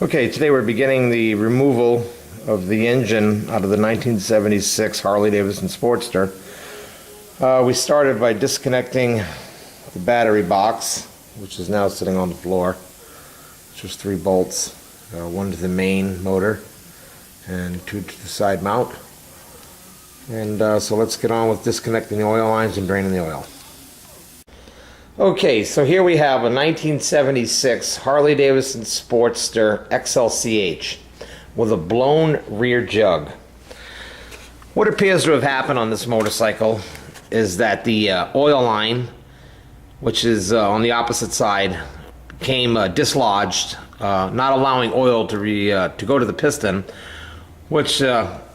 Okay, today we're beginning the removal of the engine out of the 1976 Harley Sportster. We started by disconnecting the battery box, which is now sitting on the floor. It's just 3 bolts, one to the main motor and 2 to the side mount. And so let's get on with disconnecting the oil lines and draining the oil. Okay, so here we have a 1976 Harley Sportster XLCH with a blown rear jug. What appears to have happened on this motorcycle is that the oil line, which is on the opposite side, came dislodged, not allowing oil to go to the piston, which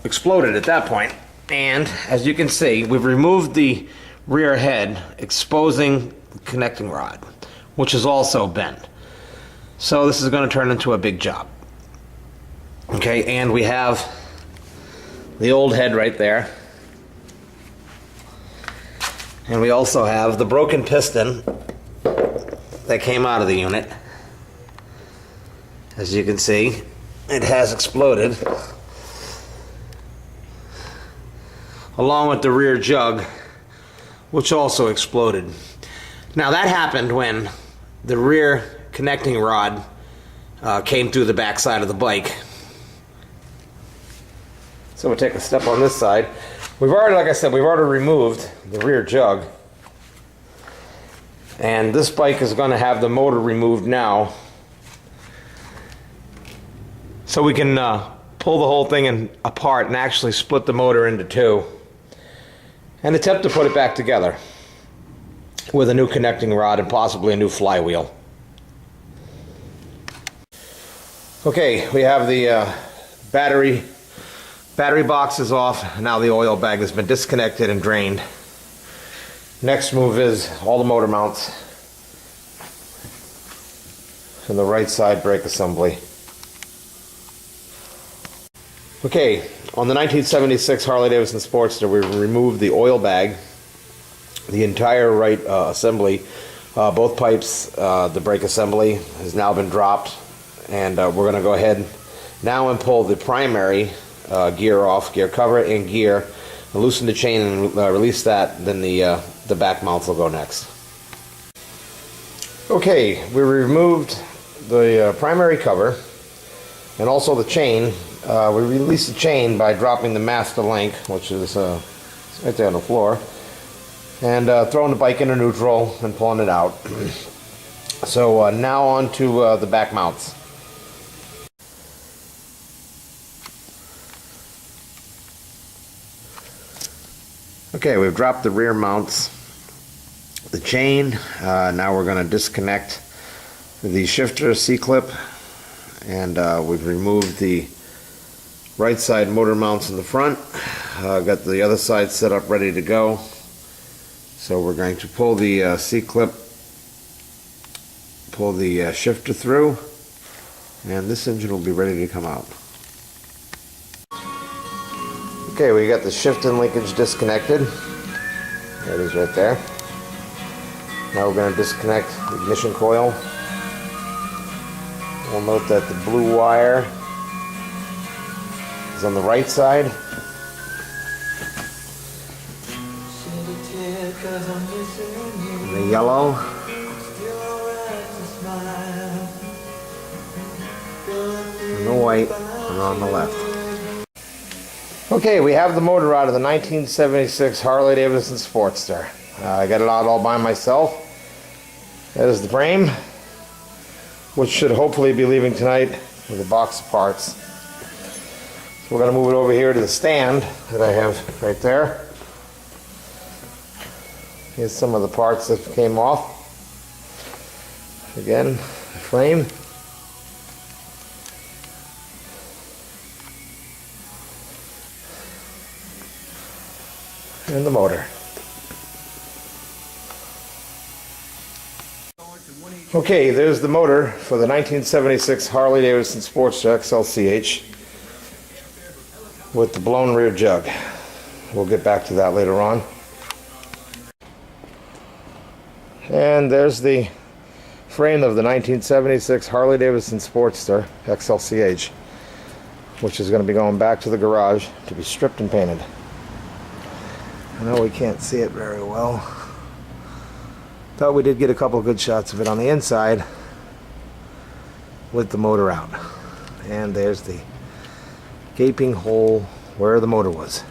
exploded at that point. And as you can see, we've removed the rear head, exposing the connecting rod, which is also bent. So this is going to turn into a big job. Okay, and we have the old head right there. And we also have the broken piston that came out of the unit. As you can see, it has exploded, along with the rear jug, which also exploded. Now that happened when the rear connecting rod came through the back side of the bike. So we'll take a step on this side. We've already, like I said, we've already removed the rear jug. And this bike is going to have the motor removed now, so we can pull the whole thing apart and actually split the motor into 2 and attempt to put it back together with a new connecting rod and possibly a new flywheel. Okay, we have the battery box is off. Now the oil bag has been disconnected and drained. Next move is all the motor mounts and the right side brake assembly. Okay, on the 1976 Harley Sportster, we removed the oil bag, the entire right assembly, both pipes. The brake assembly has now been dropped, and we're going to go ahead now and pull the primary gear off, gear cover and gear, and loosen the chain and release that. Then the back mounts will go next. Okay, we removed the primary cover and also the chain. We released the chain by dropping the master link, which is right there on the floor, and throwing the bike into neutral and pulling it out. So now on to the back mounts. Okay, we've dropped the rear mounts, the chain. Now we're going to disconnect the shifter C-clip, and we've removed the right side motor mounts in the front. Got the other side set up ready to go. So we're going to pull the C-clip, pull the shifter through, and this engine will be ready to come out. Okay, we got the shifting linkage disconnected. There it is right there. Now we're going to disconnect the ignition coil. We'll note that the blue wire is on the right side. And the yellow and the white are on the left. Okay, we have the motor out of the 1976 Harley Sportster. I got it out all by myself. That is the frame, which should hopefully be leaving tonight with a box of parts. So we're going to move it over here to the stand that I have right there. Here's some of the parts that came off. Again, the frame. And the motor. Okay, there's the motor for the 1976 Harley Sportster XLCH with the blown rear jug. We'll get back to that later on. And there's the frame of the 1976 Harley Davidson Sportster XLCH, which is going to be going back to the garage to be stripped and painted. I know we can't see it very well. Thought we did get a couple of good shots of it on the inside with the motor out. And there's the gaping hole where the motor was.